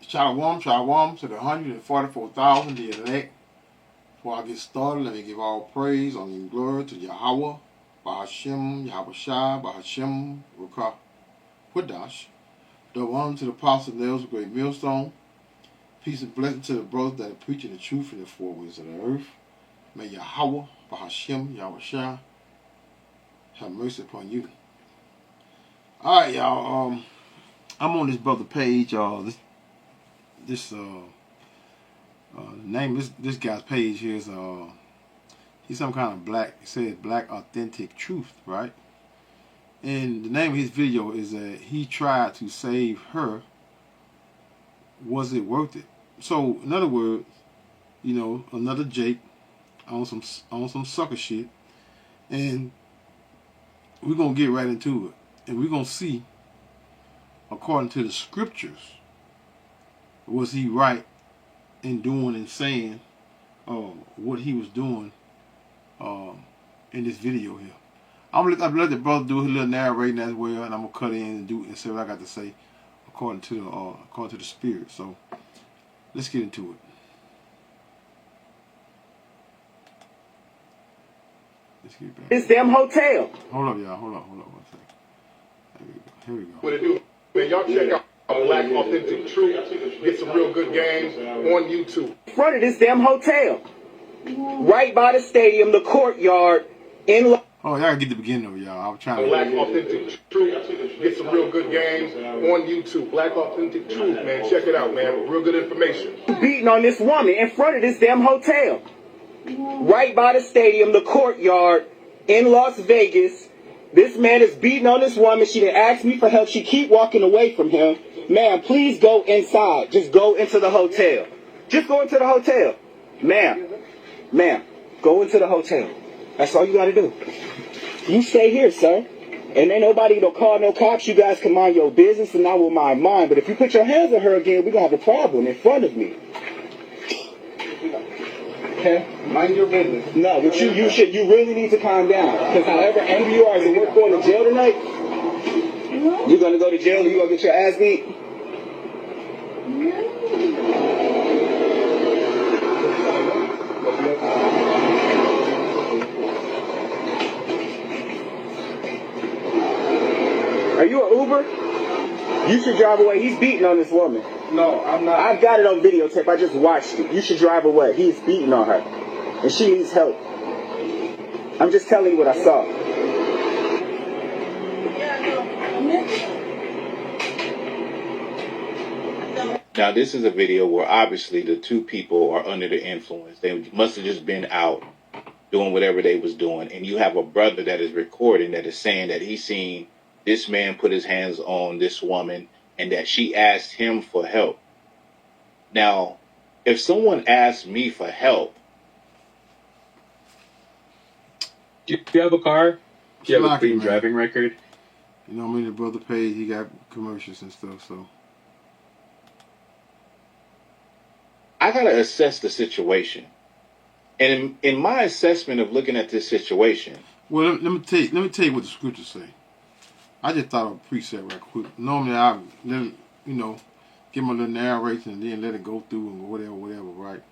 Shalom, shalom to the 144,000, the elect. Before I get started, let me give all praise, honor, and glory to Yahweh, Bahashem, Yahweh Shai, Bahashem, Rukah, Hudash. The one to the apostle nails a great millstone. Peace and blessing to the brothers that are preaching the truth in the four winds of the earth. May Yahweh, Bahashem, Yahweh Shai, have mercy upon you. Alright, y'all. I'm on this brother page, this name this guy's page here is he's some kind of black, it says Black Authentic Truth, right? And the name of his video is that he tried to save her. Was it worth it? So in other words, you know, another Jake on some sucker shit, and we're gonna get right into it, and we're gonna see, according to the scriptures, was he right in doing and saying what he was doing in this video here. I'm gonna let the brother do his little narrating as well, and I'm gonna cut in and say what I got to say according to the spirit. So let's get into it. Let's get back. This damn hotel. Hold up, y'all. Hold up 1 second. Here we go. What it do? Man, y'all check out Black Authentic Truth. Get some real good games on YouTube. In front of this damn hotel. Right by the stadium, the courtyard, in... Oh, y'all gotta get the beginning of it, y'all. I'm trying to... Black Authentic Truth. Get some real good games on YouTube. Black Authentic Truth, man. Check it out, man. Real good information. Beating on this woman in front of this damn hotel. Right by the stadium, the courtyard, in Las Vegas. This man is beating on this woman. She didn't ask me for help. She keep walking away from him. Ma'am, please go inside. Just go into the hotel. Just go into the hotel. Ma'am, go into the hotel. That's all you got to do. You stay here, sir. And ain't nobody gonna call no cops. You guys can mind your business, and I will mind mine. But if you put your hands on her again, we're going to have a problem in front of me. Okay? Mind your business. No, but you really need to calm down. Because however angry you are, is it worth going to jail tonight? You're going to go to jail and you're going to get your ass beat? Are you an Uber? You should drive away. He's beating on this woman. No, I'm not. I've got it on videotape. I just watched it. You should drive away. He's beating on her. And she needs help. I'm just telling you what I saw. Now, this is a video where obviously the two people are under the influence. They must have just been out doing whatever they was doing. And you have a brother that is recording that is saying that he's seen this man put his hands on this woman and that she asked him for help. Now, if someone asked me for help... Do you have a car? Do you have a clean driving record? You know, I mean, the brother paid, he got commercials and stuff, so... I got to assess the situation. And in my assessment of looking at this situation... Well, let me tell you what the scriptures say. I just thought of a precept right quick. Normally, I let give my little narration and then let it go through and whatever, right?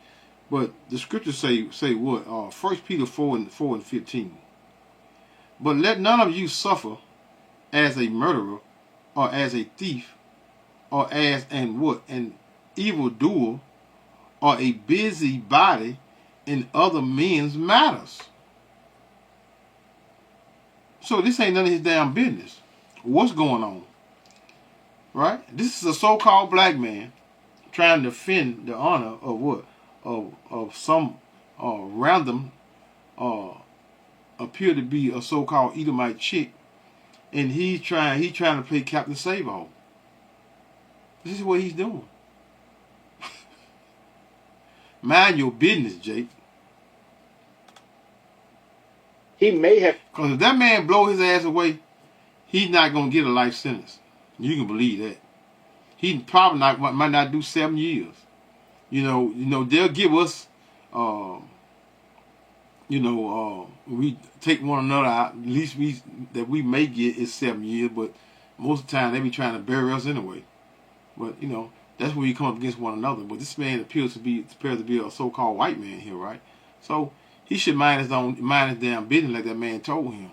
But the scriptures say what? 1 Peter 4 and 15. But let none of you suffer as a murderer, or as a thief, or as an evildoer, or a busybody in other men's matters. So this ain't none of his damn business. What's going on? Right? This is a so-called black man trying to defend the honor of what? Of some random appear to be a so-called Edomite chick, and he's trying to play Captain Save-All. This is what he's doing. Mind your business, Jake. He may have... Because if that man blow his ass away, he's not going to get a life sentence. You can believe that. He probably might not do 7 years. You know, they'll give us, we take one another out. At least we may get is 7 years, but most of the time they be trying to bury us anyway. But That's where you come up against one another. But this man appears to be a so-called white man here, right? So he should mind his damn business like that man told him.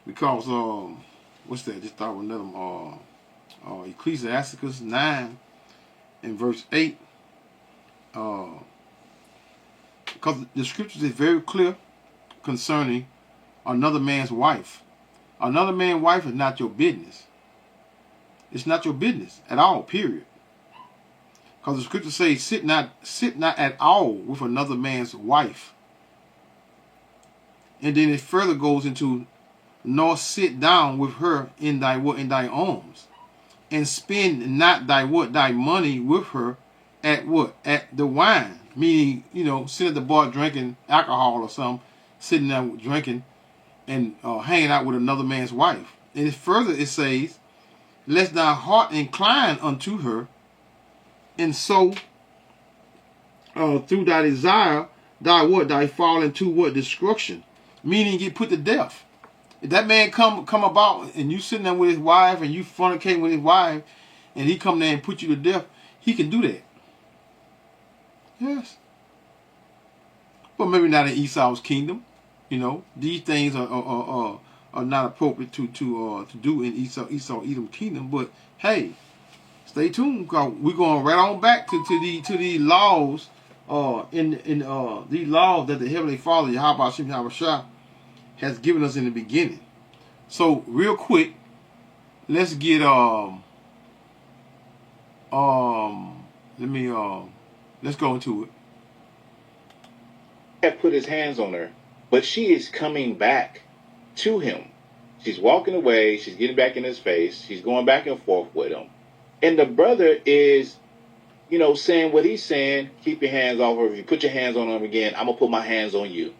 Because what's that? Just thought of another Ecclesiasticus 9 and verse 8. Because the scriptures is very clear concerning another man's wife. Another man's wife is not your business. It's not your business at all, period. Because the scriptures say, sit not at all with another man's wife. And then it further goes into, nor sit down with her in thy arms, and spend not thy money with her at the wine. Meaning, sitting at the bar drinking alcohol or something, sitting there drinking and hanging out with another man's wife. And it says, lest thy heart incline unto her, and so through thy desire, thy fall into destruction. Meaning get put to death. If that man come about and you sitting there with his wife and you fornicating with his wife, and he come there and put you to death, he can do that. Yes. But maybe not in Esau's kingdom. These things are not appropriate to do in Esau-Edom kingdom. But hey, stay tuned, because we're going right on back to the laws these laws that the Heavenly Father, Yahweh Hashem Yahushua, has given us in the beginning. So real quick, let's get let's go into it. Have put his hands on her, but she is coming back to him. She's walking away. She's getting back in his face. She's going back and forth with him. And the brother is, saying what he's saying. Keep your hands off her. If you put your hands on him again, I'm going to put my hands on you.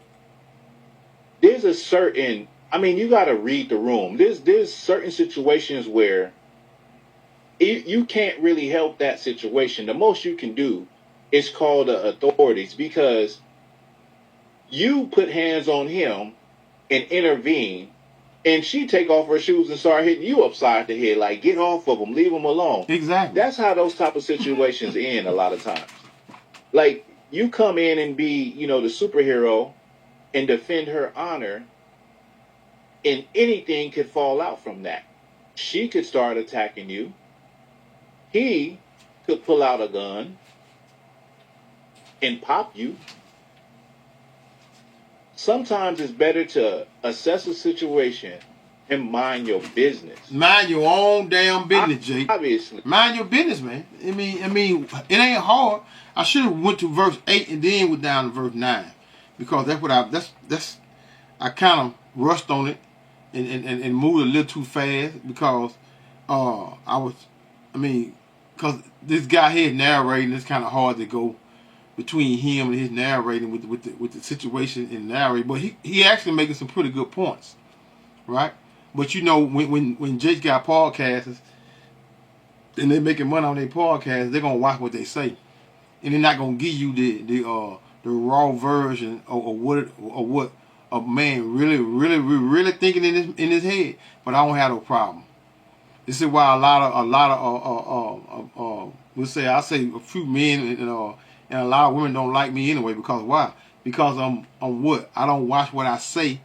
There's a certain, you got to read the room. There's certain situations where you can't really help that situation. The most you can do is call the authorities, because you put hands on him and intervene, and she take off her shoes and start hitting you upside the head, like, get off of him, leave him alone. Exactly. That's how those type of situations end a lot of times. Like, you come in and be, the superhero and defend her honor, and anything could fall out from that. She could start attacking you. He could pull out a gun and pop you. Sometimes it's better to assess a situation and mind your business. Mind your own damn business, Jake. Obviously. Mind your business, man. I mean, it ain't hard. I should have went to verse 8 and then went down to verse 9. Because that's what I kind of rushed on it and moved a little too fast, because because this guy here narrating, it's kind of hard to go between him and his narrating with the situation in narrating. But he actually making some pretty good points, right? But when Jake got podcasts and they're making money on their podcasts, they're gonna watch what they say, and they're not gonna give you the raw version of what a man really thinking in his head. But I don't have no problem. This is why a lot of we'll say, I say a few men and a lot of women don't like me anyway. Because why? Because I'm what? I don't watch what I say,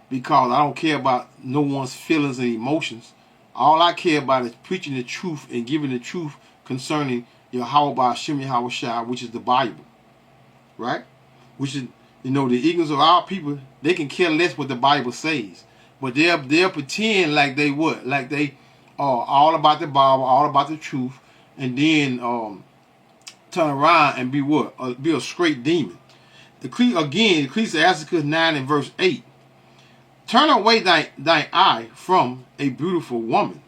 because I don't care about no one's feelings and emotions. All I care about is preaching the truth and giving the truth concerning Yahweh Hashem Yahushua, which is the Bible, right? Which is, the ignorance of our people. They can care less what the Bible says, but they'll pretend like they what? Like they are all about the Bible, all about the truth, and then turn around and be what? Be a straight demon. Again, Ecclesiasticus 9 and verse 8. Turn away thy eye from a beautiful woman,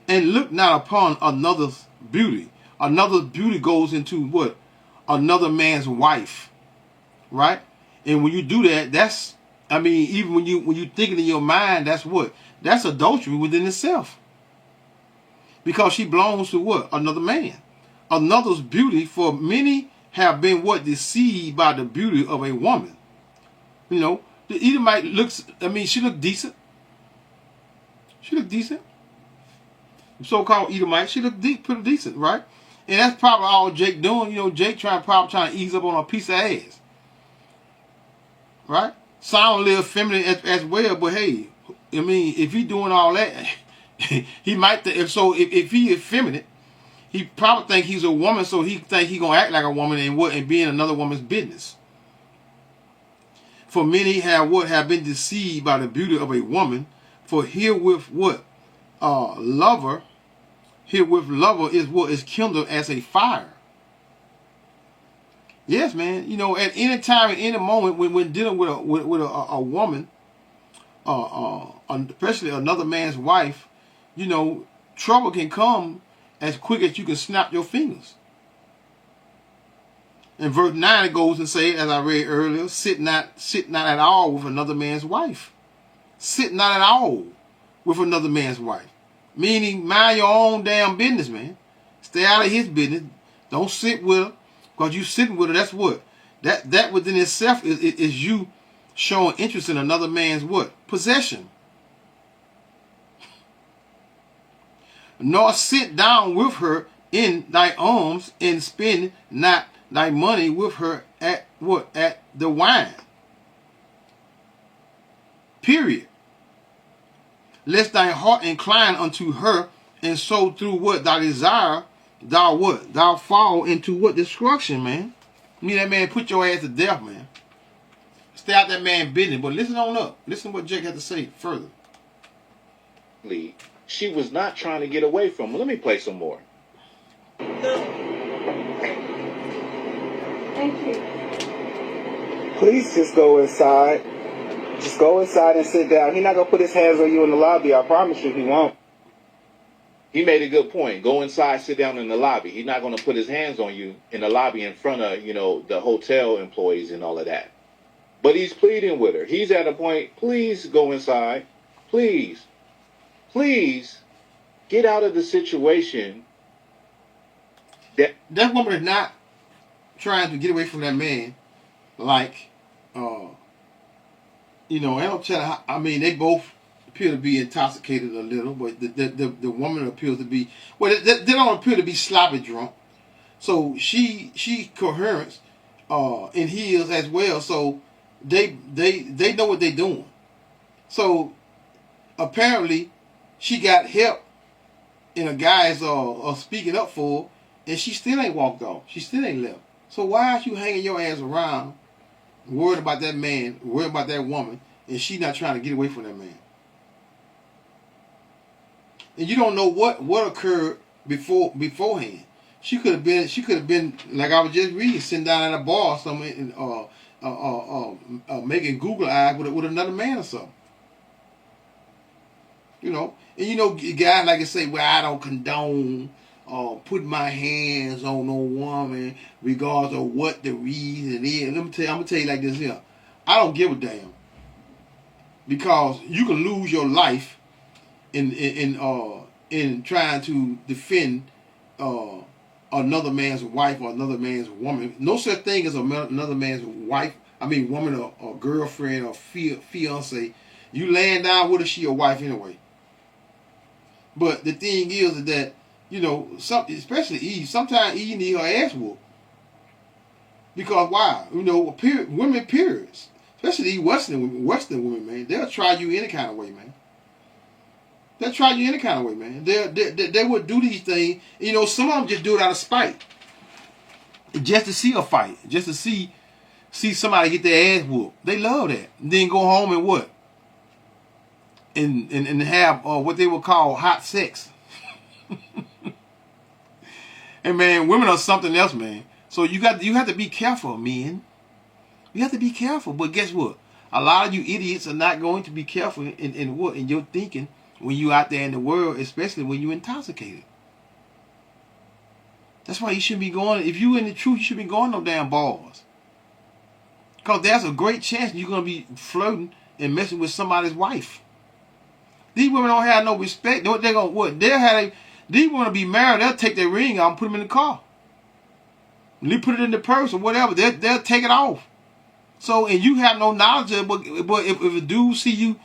and look not upon another's beauty. Another's beauty goes into what? Another man's wife, right? And when you do that, that's, even when you think it in your mind, that's what? That's adultery within itself. Because she belongs to what? Another man. Another's beauty, for many have been what? Deceived by the beauty of a woman. The Edomite looks, she looked decent. She looked decent. so-called Edomite, she looked pretty decent, right? And that's probably all Jake doing. You know, Jake trying to ease up on a piece of ass, right? Sound a little feminine as well, but hey, I mean, if he doing all that, he might. If he is feminine, he probably think he's a woman, so he think he gonna act like a woman and be in another woman's business. For many have been deceived by the beauty of a woman. For herewith lover is what is kindled as a fire. Yes, man. You know, at any time, at any moment, when dealing with a woman, especially another man's wife, you know, trouble can come as quick as you can snap your fingers. In verse 9 it goes and say, as I read earlier, sit not at all with another man's wife. Sit not at all with another man's wife. Meaning, mind your own damn business, man. Stay out of his business. Don't sit with her. Because you sitting with her, that's what? That within itself is you showing interest in another man's what? Possession. Nor sit down with her in thy arms and spend not thy money with her at what? At the wine. Period. Lest thy heart incline unto her, and so through what thy desire, thou what? Thou fall into what? Destruction, man. I mean, that man put your ass to death, man. Stay out that man's business. But listen on up. Listen to what Jake had to say further. She was not trying to get away from him. Let me play some more. Thank you. Please just go inside. Just go inside and sit down. He's not going to put his hands on you in the lobby. I promise you he won't. He made a good point. Go inside, sit down in the lobby. He's not going to put his hands on you in the lobby in front of, you know, the hotel employees and all of that. But he's pleading with her. He's at a point, please go inside. Please. Please get out of the situation. That woman is not trying to get away from that man like, you know, I mean, they both appear to be intoxicated a little, but the woman appears to be, well, they don't appear to be sloppy drunk. So she coherent in heels as well. So they know what they're doing. So apparently she got help and a guy's speaking up for her, and she still ain't walked off. She still ain't left. So why are you hanging your ass around, worried about that man, worried about that woman, and she not trying to get away from that man? And you don't know what occurred beforehand. She could have been like I was just reading, sitting down at a bar or something, and making Google eyes with another man or something. You know, and you know, guys like to say, well, I don't condone putting my hands on no woman regardless of what the reason is. I'm gonna tell you like this here. I don't give a damn, because you can lose your life in trying to defend another man's wife or another man's woman. No such thing as another man's wife. I mean, woman or girlfriend or fiance. You laying down with her, she your wife anyway. But the thing is that, you know, especially Eve, sometimes Eve need her ass whooped. Because why? You know, women periods, especially Western women, man, they'll try you any kind of way, man. They'll try you any kind of way, man. They would do these things. You know, some of them just do it out of spite, just to see a fight, just to see somebody get their ass whooped. They love that. And then go home and what? And have what they would call hot sex. And man, women are something else, man. So you have to be careful, men. You have to be careful. But guess what? A lot of you idiots are not going to be careful in your thinking when you out there in the world, especially when you're intoxicated. That's why you shouldn't be going. If you in the truth, you shouldn't be going no damn bars. Because there's a great chance you're going to be flirting and messing with somebody's wife. These women don't have no respect. They're gonna what? These want to be married. They'll take their ring out and put them in the car. And they put it in the purse or whatever. They'll take it off. So, and you have no knowledge of it. But if a dude see you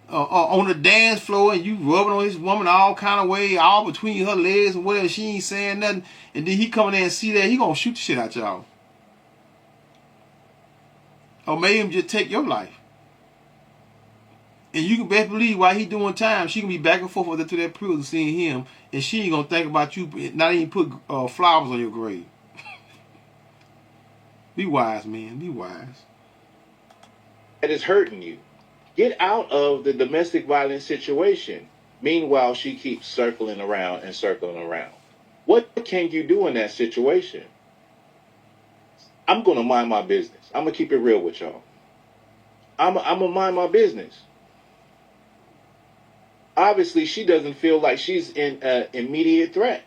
on the dance floor, and you rubbing on this woman all kind of way, all between her legs and whatever. She ain't saying nothing, and then he come in there and see that, he gonna shoot the shit out y'all, or maybe him just take your life. And you can best believe while he doing time, she can be back and forth with her to that prison, seeing him, and she ain't gonna think about you, not even put flowers on your grave. Be wise, man. Be wise. That is hurting you. Get out of the domestic violence situation. Meanwhile, she keeps circling around and circling around. What can you do in that situation? I'm going to mind my business. I'm going to keep it real with y'all. I'm going to mind my business. Obviously, she doesn't feel like she's in an immediate threat.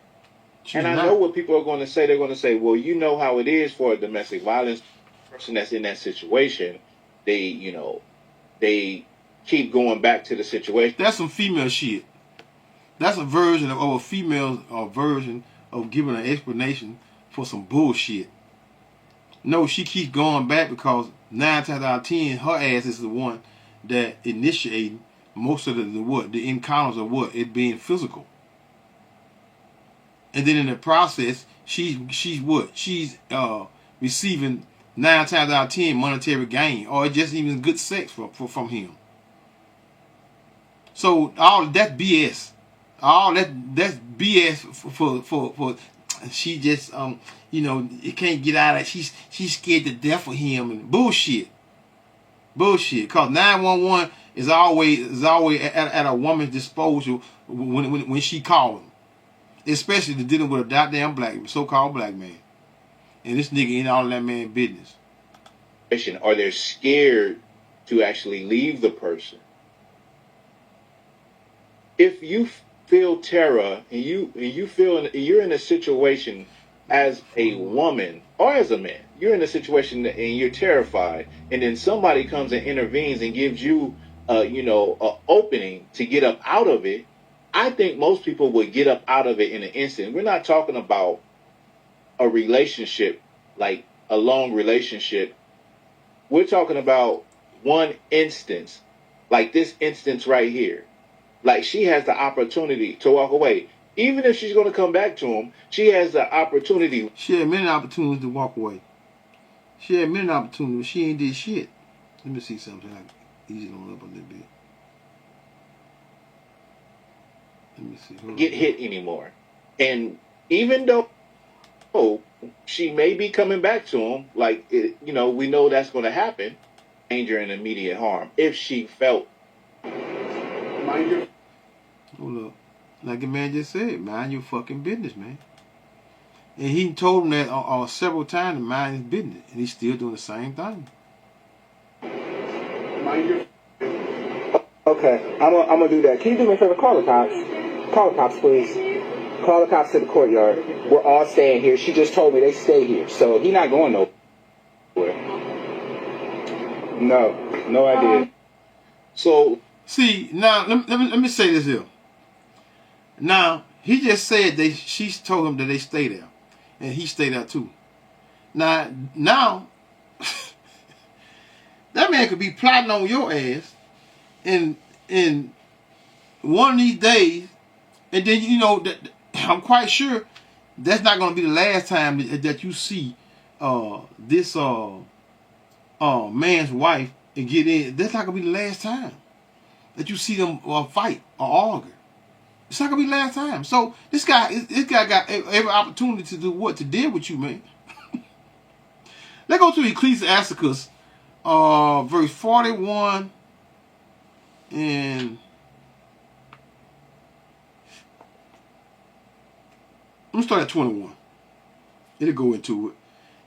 And I know what people are going to say. They're going to say, well, you know how it is for a domestic violence person that's in that situation. They keep going back to the situation. That's some female shit. That's a version of a female version of giving an explanation for some bullshit. No, she keeps going back because 9 times out of 10, her ass is the one that initiating most of the encounters of what? It being physical. And then in the process, she's what? She's receiving 9 times out of 10 monetary gain, or just even good sex from him. So all that's BS. All that's BS for she just it can't get out of it. She's scared to death of him and bullshit. Cause 911 is always at a woman's disposal when she calls him. Especially to dealing with a goddamn so-called black man. And this nigga ain't all that man business. Or they're scared to actually leave the person. If you feel terror and you feel you're in a situation as a woman or as a man, you're in a situation and you're terrified, and then somebody comes and intervenes and gives you a opening to get up out of it, I think most people would get up out of it in an instant. We're not talking about a relationship, like a long relationship. We're talking about one instance, like this instance right here. Like, she has the opportunity to walk away. Even if she's going to come back to him, she has the opportunity. She had many opportunities to walk away. She had many opportunities. She ain't did shit. Let me see something. I can ease it on up a little bit. Let me see. Get hit anymore. And even though she may be coming back to him, we know that's going to happen, danger and immediate harm. If she felt. Hold up. Like the man just said, mind your fucking business, man. And he told him that several times to mind his business. And he's still doing the same thing. Okay, I'm gonna do that. Can you do me a favor? Call the cops. Call the cops, please. Call the cops to the courtyard. We're all staying here. She just told me they stay here. So he's not going nowhere. No idea. So, see, now, let me say this here. Now, he just said she told him that they stay there. And he stayed there too. Now, that man could be plotting on your ass in one of these days, and then I'm quite sure that's not going to be the last time that you see this man's wife and get in. That's not going to be the last time that you see them fight or argue. It's not going to be the last time. So this guy got every opportunity to do what? To deal with you, man. Let's go to Ecclesiasticus verse 41 and let me start at 21. It'll go into it.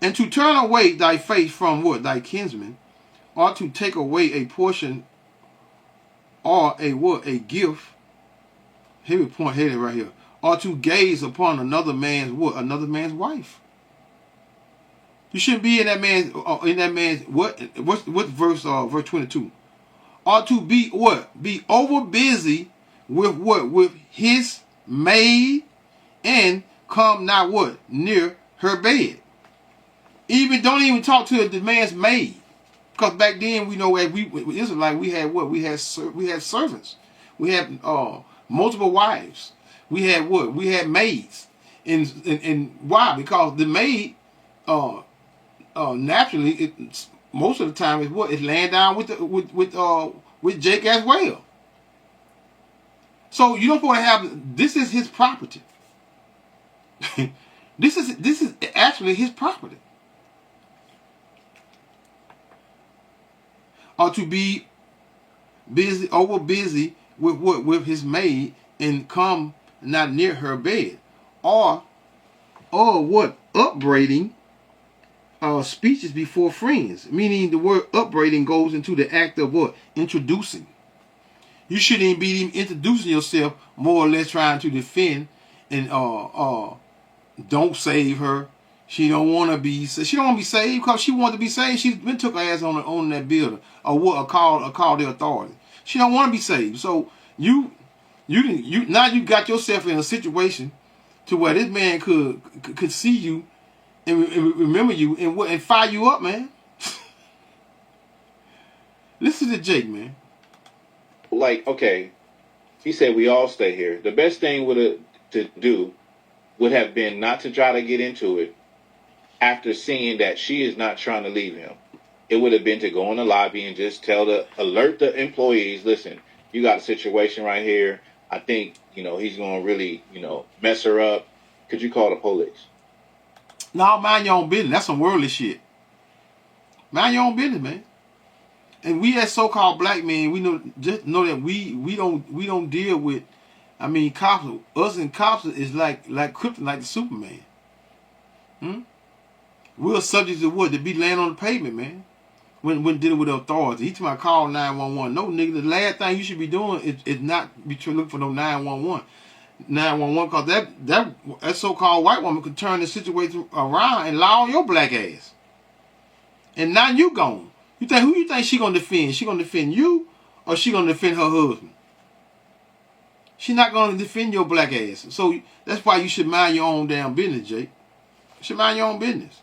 And to turn away thy face from what? Thy kinsman, or to take away a portion or a what? A gift. Here we point headed right here. Or to gaze upon another man's what? Another man's wife. You shouldn't be in that man's what? What verse? Verse 22. Or to be what? Be over busy with what? With his maid, and come not what? Near her bed. Don't even talk to the man's maid. Because back then we know as it's like we had what? We had servants. We had multiple wives. We had what? We had maids. And why? Because the maid naturally most of the time is what? It's laying down with Jake as well. So you don't want to have, this is his property. This is actually his property. Or to be busy with what? With his maid and come not near her bed. Or what? Upbraiding speeches before friends. Meaning the word upbraiding goes into the act of what? Introducing. You shouldn't be even introducing yourself, more or less trying to defend and don't save her. She don't want to be saved because she wanted to be saved. She's been took her ass on that building or call the authorities. She don't want to be saved. So you now you got yourself in a situation to where this man could see you and remember you and fire you up, man. Listen to Jake, man. Like, okay, he said we all stay here. The best thing to do would have been not to try to get into it after seeing that she is not trying to leave him. It would have been to go in the lobby and just alert the employees, listen, you got a situation right here. I think, he's going to really, mess her up. Could you call the police? No, mind your own business. That's some worldly shit. Mind your own business, man. And we as so-called black men, we know that we don't deal with. I mean, cops. Us and cops is like kryptonite, like the Superman. We're subject to what? To be laying on the pavement, man. When dealing with the authorities, he told me call 911. No, nigga, the last thing you should be doing is not be looking for no 911. 911, because that so-called white woman could turn the situation around and lie on your black ass. And now you gone. Who you think she gonna defend? She gonna defend you, or she gonna defend her husband? She not gonna defend your black ass. So that's why you should mind your own damn business, Jake. You should mind your own business.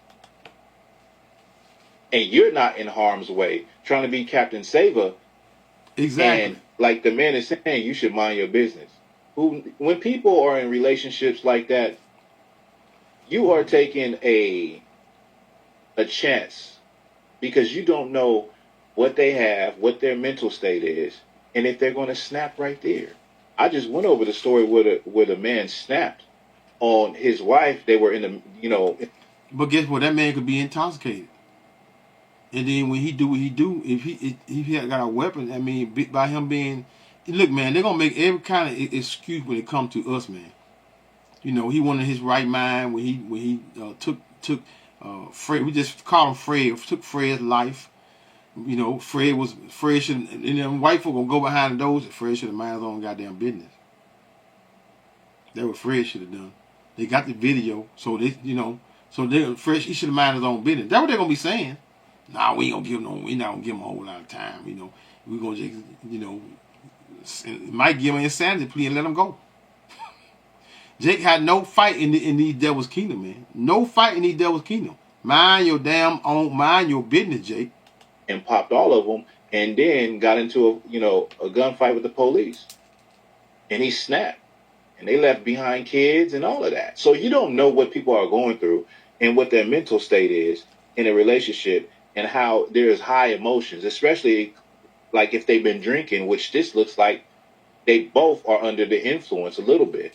And you're not in harm's way trying to be Captain Saver. Exactly. And like the man is saying, you should mind your business. When people are in relationships like that, you are taking a chance. Because you don't know what they have, what their mental state is, and if they're going to snap right there. I just went over the story where the man snapped on his wife. They were in the, But guess what? That man could be intoxicated. And then when he do what he do, if he had got a weapon, I mean, by him being, look, man, they're gonna make every kind of excuse when it comes to us, man. He wanted his right mind when he took. Fred, we just call him Fred. Took Fred's life. Fred should, and then white folk gonna go behind the doors. Fred should have minded his own goddamn business. That's what Fred should have done. They got the video, so Fred, he should have minded his own business. That's what they're gonna be saying. Nah, we not gonna give him a whole lot of time. We're gonna just, might give him an insanity plea and let him go. Jake had no fight in these devil's kingdom, man. No fight in these devil's kingdom. Mind your business, Jake. And popped all of them, and then got into a gunfight with the police, and he snapped, and they left behind kids and all of that. So you don't know what people are going through and what their mental state is in a relationship, and how there's high emotions, especially like if they've been drinking, which this looks like they both are under the influence a little bit.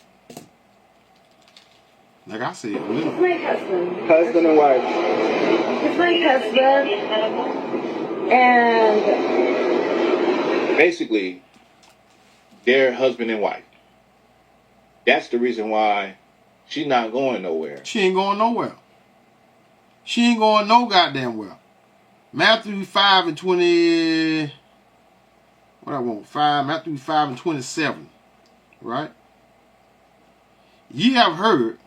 Like I said, He's my husband. Husband and wife. He's my husband. And basically, they're husband and wife. That's the reason why she's not going nowhere. She ain't going nowhere. She ain't going no goddamn well. Matthew 5 and 20. What I want? Matthew 5 and 27. Right? Ye have heard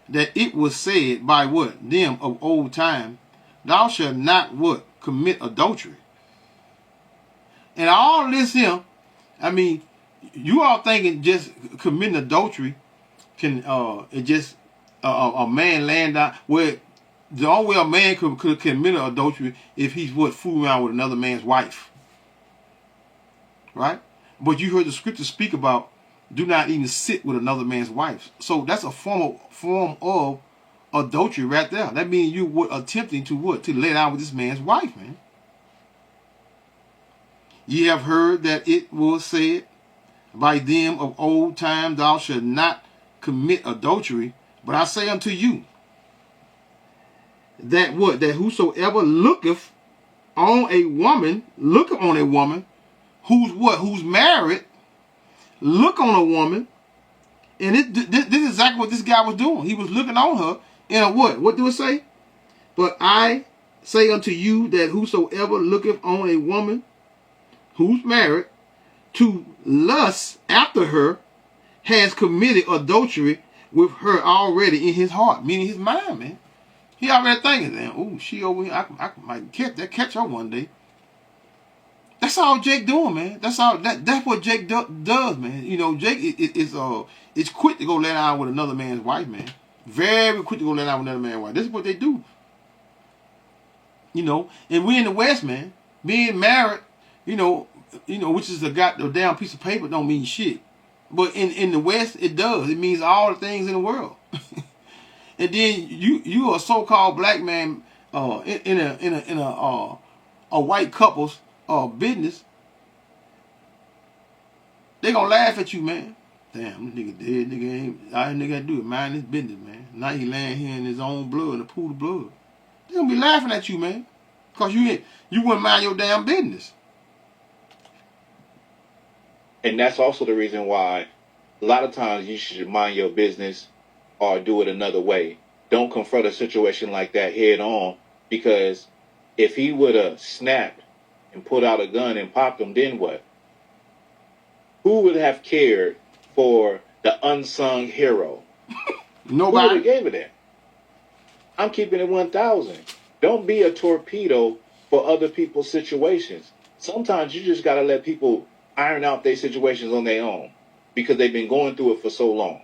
that it was said by what? Them of old time, thou shalt not what? Commit adultery. And all this here, I mean, you all thinking just committing adultery can it just a man laying down where the only way a man could commit adultery if he's fooling around with another man's wife. Right? But you heard the scripture speak about do not even sit with another man's wife. So that's a form of adultery right there. That means you were attempting to what? To lay down with this man's wife, man. Ye have heard that it was said by them of old time, thou shalt not commit adultery. But I say unto you, that what? That whosoever looketh on a woman, who's what? Who's married, look on a woman, and this is exactly what this guy was doing. He was looking on her in a what? What do it say? But I say unto you that whosoever looketh on a woman who's married to lust after her has committed adultery with her already in his heart, meaning his mind, man. He already thinking, man, oh, she over here, I might catch her one day. That's all Jake doing, man. That's what Jake does, man. You know, Jake is quick to go lay down with another man's wife, man. Very quick to go lay down with another man's wife. This is what they do. You know, and we in the West, man, being married, you know, which is a damn piece of paper, don't mean shit. But in the West, it does. It means all the things in the world. And then you are a so-called black man in a white couple's business. They gonna laugh at you, man. Damn, this nigga dead. Nigga ain't do it. Mind his business, man. Now he laying here in his own blood, in a pool of blood. They gonna be laughing at you, man, cause you wouldn't mind your damn business. And that's also the reason why a lot of times you should mind your business or do it another way. Don't confront a situation like that head on, because if he would have snapped and put out a gun and popped him, then what? Who would have cared for the unsung hero? Nobody. Who would have gave it that? I'm keeping it 1,000. Don't be a torpedo for other people's situations. Sometimes you just got to let people iron out their situations on their own because they've been going through it for so long.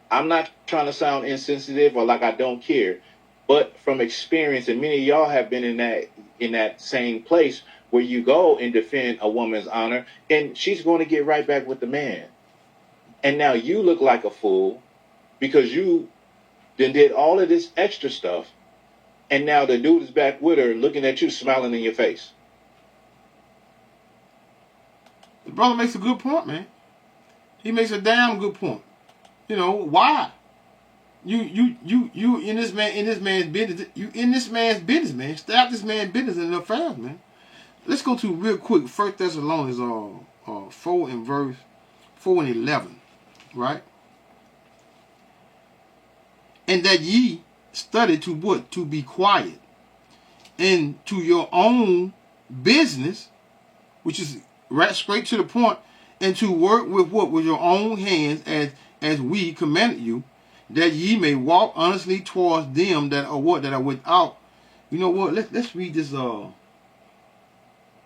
I'm not trying to sound insensitive or like I don't care, but from experience, and many of y'all have been in that same place where you go and defend a woman's honor, and she's going to get right back with the man. And now you look like a fool because you then did all of this extra stuff, and now the dude is back with her looking at you, smiling in your face. The brother makes a good point, man. He makes a damn good point. You know, why? You in this man's business. You in this man's business, man. Stay out this man's business and affairs, man. Let's go to real quick 1 Thessalonians 4 and verse 4 and 11, right? And that ye study to what? To be quiet, and to your own business, which is right straight to the point, and to work with what? With your own hands, as we commanded you, that ye may walk honestly towards them that are what? That are without. You know what? Let's read this. And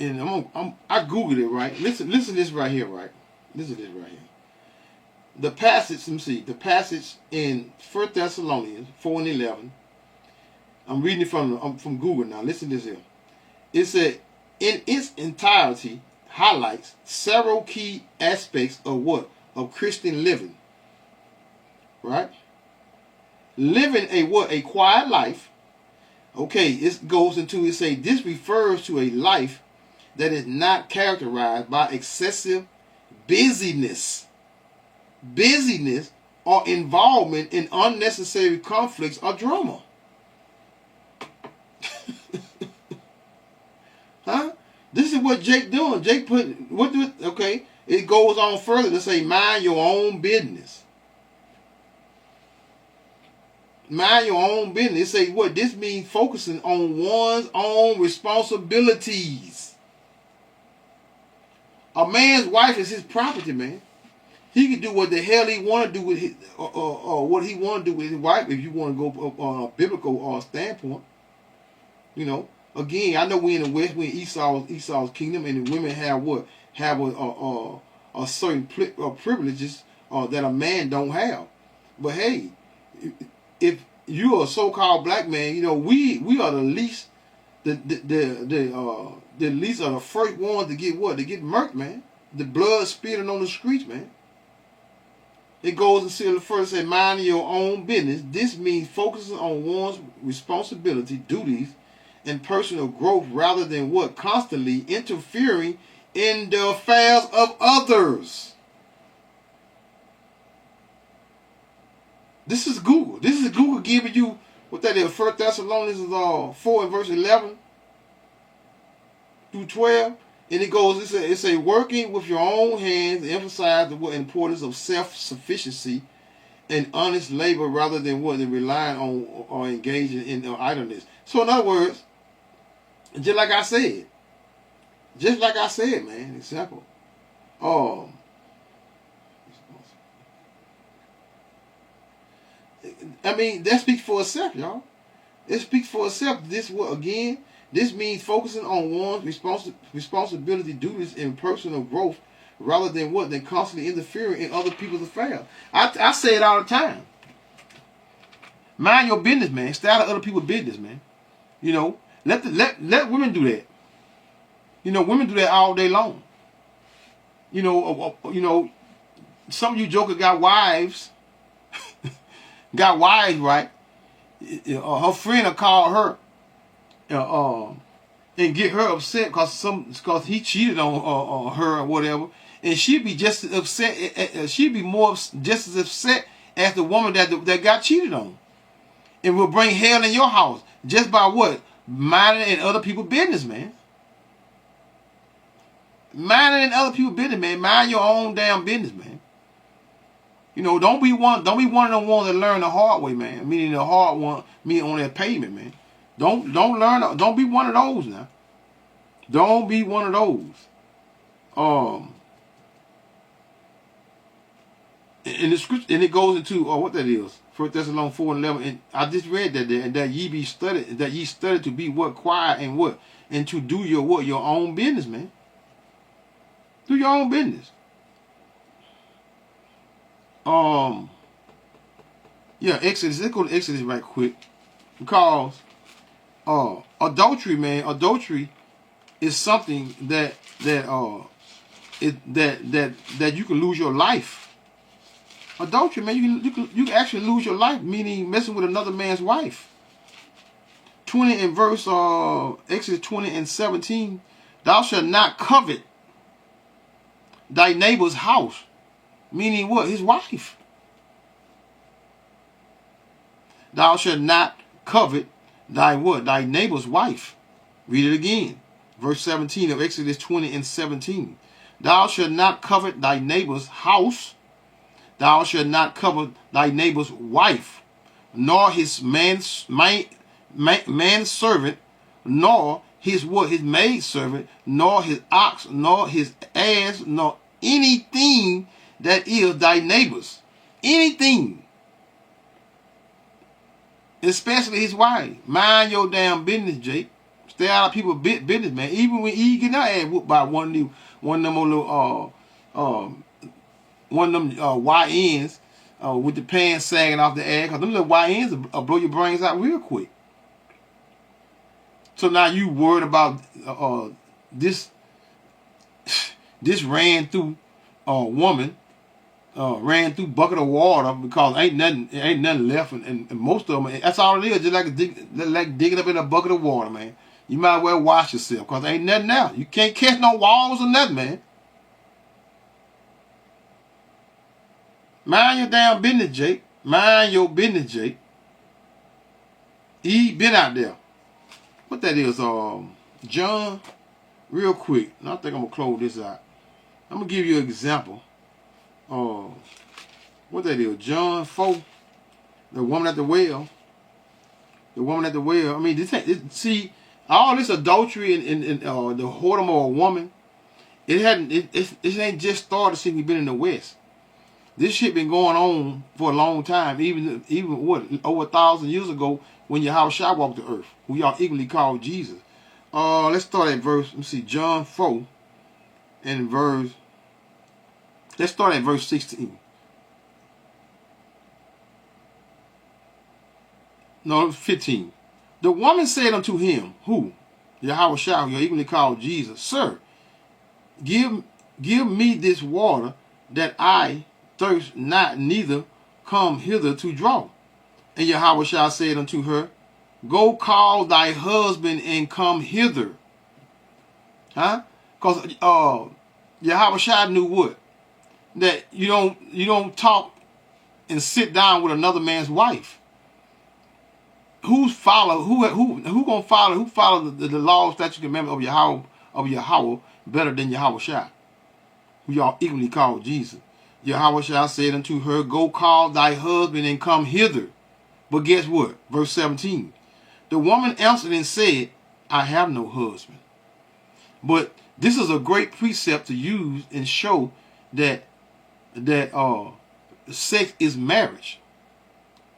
I googled it, right. Listen to this right here, right. Listen to this right here. The passage. Let me see. The passage in 1 Thessalonians 4 and 11. I'm reading it from Google now. Listen to this here. It said, in its entirety, highlights several key aspects of what? Of Christian living. Right? Living a what? A quiet life. Okay, it goes into, it say, this refers to a life that is not characterized by excessive busyness or involvement in unnecessary conflicts or drama. Huh? This is what Jake doing. Jake okay, it goes on further to say, mind your own business. Mind your own business. It say what? This means focusing on one's own responsibilities. A man's wife is his property, man. He can do what the hell he want to do with his, or what he want to do with his wife. If you want to go on a biblical standpoint, you know. Again, I know we in the West, we in Esau's kingdom, and the women have what? Have a certain privileges that a man don't have. But hey, if you are a so-called black man. You know, we are the least, the least are the first ones to get what? To get murked, man. The blood spitting on the streets, man. It goes and see the first say, mind your own business. This means focusing on one's responsibility, duties, and personal growth rather than what? Constantly interfering in the affairs of others. This is Google. This is Google giving you what that is. 1 Thessalonians 4 and verse 11 through 12. And it goes, it's a working with your own hands to emphasize the importance of self-sufficiency and honest labor rather than what? Than relying on or engaging in idleness. So in other words, just like I said, man, it's simple. I mean, that speaks for itself, y'all. It speaks for itself. This means focusing on one's responsibility, duties, and personal growth rather than what? Than constantly interfering in other people's affairs. I say it all the time. Mind your business, man. Stay out of other people's business, man. You know, let women do that. You know, women do that all day long. You know, some of you jokers got wives. Got wives, right? Her friend will call her and get her upset because he cheated on her or whatever, and she'd be just as upset. She'd be just as upset as the woman that got cheated on, and will bring hell in your house just by what? Minding in other people's business, man. Minding in other people's business, man. Mind your own damn business, man. You know, don't be one of the ones that learn the hard way, man. Meaning the hard one, meaning on that pavement, man. Don't be one of those now. Don't be one of those. In the scripture, and it goes into what that is. 1 Thessalonians 4 and 11. And I just read that there, and that ye study to be what? Quiet and what? And to do your what? Your own business, man. Do your own business. Yeah, Exodus. Let's go to Exodus right quick. Because adultery, man, adultery is something that you can lose your life. Adultery, man, you can actually lose your life, meaning messing with another man's wife. 20 in verse Exodus 20 and 17, thou shalt not covet thy neighbor's house, meaning what? His wife. Thou shalt not covet thy what? Thy neighbor's wife. Read it again. Verse 17 of Exodus 20 and 17. Thou shalt not covet thy neighbor's house. Thou shalt not covet thy neighbor's wife, nor his manservant, nor his what? His maidservant, nor his ox, nor his ass, nor anything that is thy neighbor's. Anything. Especially his wife. Mind your damn business, Jake. Stay out of people's business, man. Even when he get that ass whooped by one of them little YNs with the pants sagging off the ass. Because them little YNs will blow your brains out real quick. So now you worried about this ran through woman. Ran through bucket of water because ain't nothing left, and most of them, that's all it is, just like digging up in a bucket of water, man. You might well wash yourself because ain't nothing now. You can't catch no walls or nothing, man. Mind your damn business, Jake. Mind your business, Jake. He been out there. What that is, John, real quick. And I think I'm gonna close this out. I'm gonna give you an example. What that is? John 4, the woman at the well. The woman at the well. I mean, see, all this adultery and the whoredom of a woman, it ain't just started since we've been in the West. This shit been going on for a long time. Even what, over 1,000 years ago, when Yahushua walked the earth, who y'all equally called Jesus. Let's start at verse. Let me see, John 4, and verse. Let's start at verse 16. No, 15. The woman said unto him, who? Yahweh Shah, you're equally called Jesus. Sir, give me this water that I thirst not, neither come hither to draw. And Yahweh Shah said unto her, go call thy husband and come hither. Huh? Because Yahweh Shah knew what? That you don't talk and sit down with another man's wife. Who follow the law, statutes, and commandments of Yahweh better than Yahweh Shah, who y'all equally called Jesus? Yahweh Shah said unto her, go call thy husband and come hither. But guess what? Verse 17. The woman answered and said, I have no husband. But this is a great precept to use and show that sex is marriage.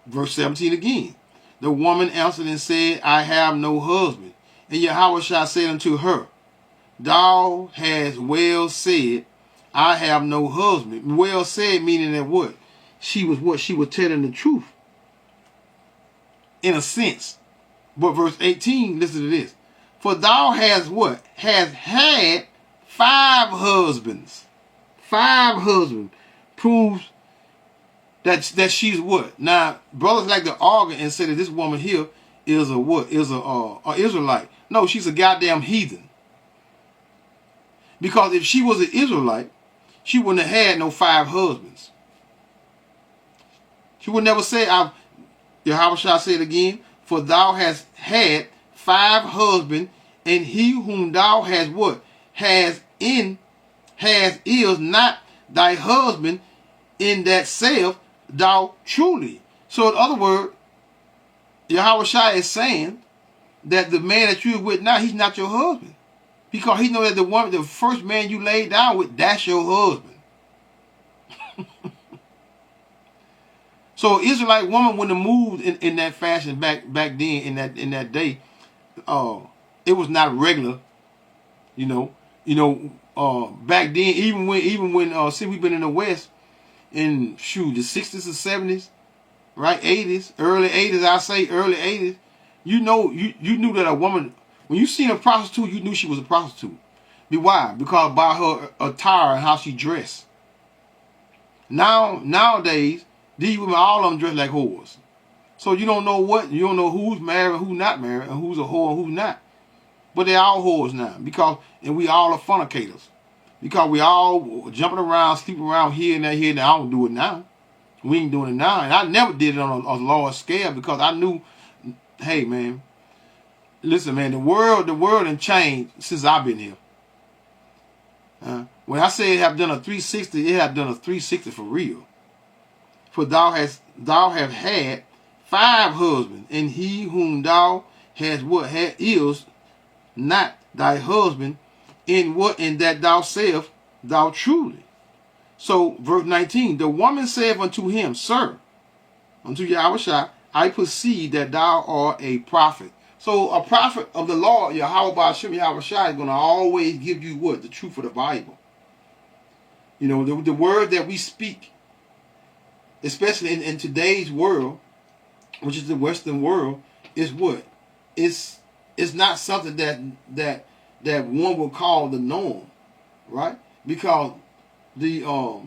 Verse 17 again. The woman answered and said, I have no husband. And Yahweh Shah said unto her, thou hast well said, I have no husband. Well said meaning that what? She was telling the truth. In a sense. But verse 18, listen to this. For thou hast what? Has had 5 husbands. 5 husbands. Proves that she's what? Now, brothers like to argue and say that this woman here is a what? Is a Israelite. No, she's a goddamn heathen. Because if she was an Israelite, she wouldn't have had no 5 husbands. She would never say, Yahweh Shah said again, for thou hast had 5 husbands, and he whom thou hast what? Is not thy husband, in that saith thou truly. So in other words, Yahweh Shah is saying that the man that you're with now, he's not your husband. Because he knows that the first man you laid down with, that's your husband. So Israelite woman wouldn't have moved in that fashion back then in that day. It was not regular, back then, even when see, we've been in the West in the 60s and 70s, right? 80s, early 80s, I say early 80s. You knew that a woman, when you seen a prostitute, you knew she was a prostitute. Why? Because by her attire and how she dressed. Nowadays, these women, all of them dress like whores. So you don't know who's married and who's not married, and who's a whore and who's not. But they're all whores now, and we all are fornicators. Because we all jumping around, sleeping around here and there, I don't do it now. We ain't doing it now. And I never did it on a large scale because I knew, hey man, listen man, the world done changed since I've been here. When I say it have done a 360, it have done a 360 for real. For thou have had 5 husbands, and he whom thou hast is not thy husband, in that thou sayest thou truly. So verse 19, the woman saith unto him, Sir, unto Yahweh Shah, I perceive that thou art a prophet. So a prophet of the Lord, Yahweh Ba'ashem, Yahweh Shah, is going to always give you what? The truth of the Bible. The word that we speak, especially in today's world, which is the Western world, is what? It's not something that one would call the norm, right? Because you all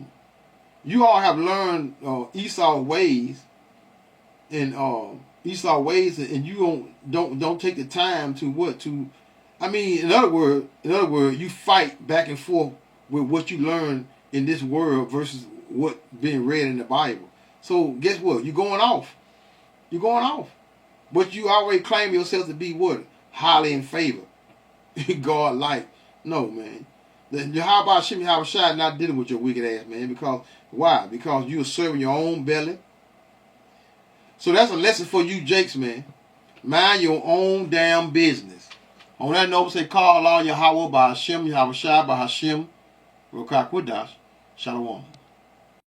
have learned Esau ways, and you don't take the time to. I mean, in other words, you fight back and forth with what you learn in this world versus what being read in the Bible. So guess what? You're going off. But you already claim yourself to be what? Highly in favor. God like. No, man. How about Shimmy Shah not dealing with your wicked ass, man? Because why? Because you're serving your own belly. So that's a lesson for you jakes, man. Mind your own damn business. On that note, say call on Yahweh by Hashem, Yahweh Shah by Hashem, Rokak Wadash, Shalom.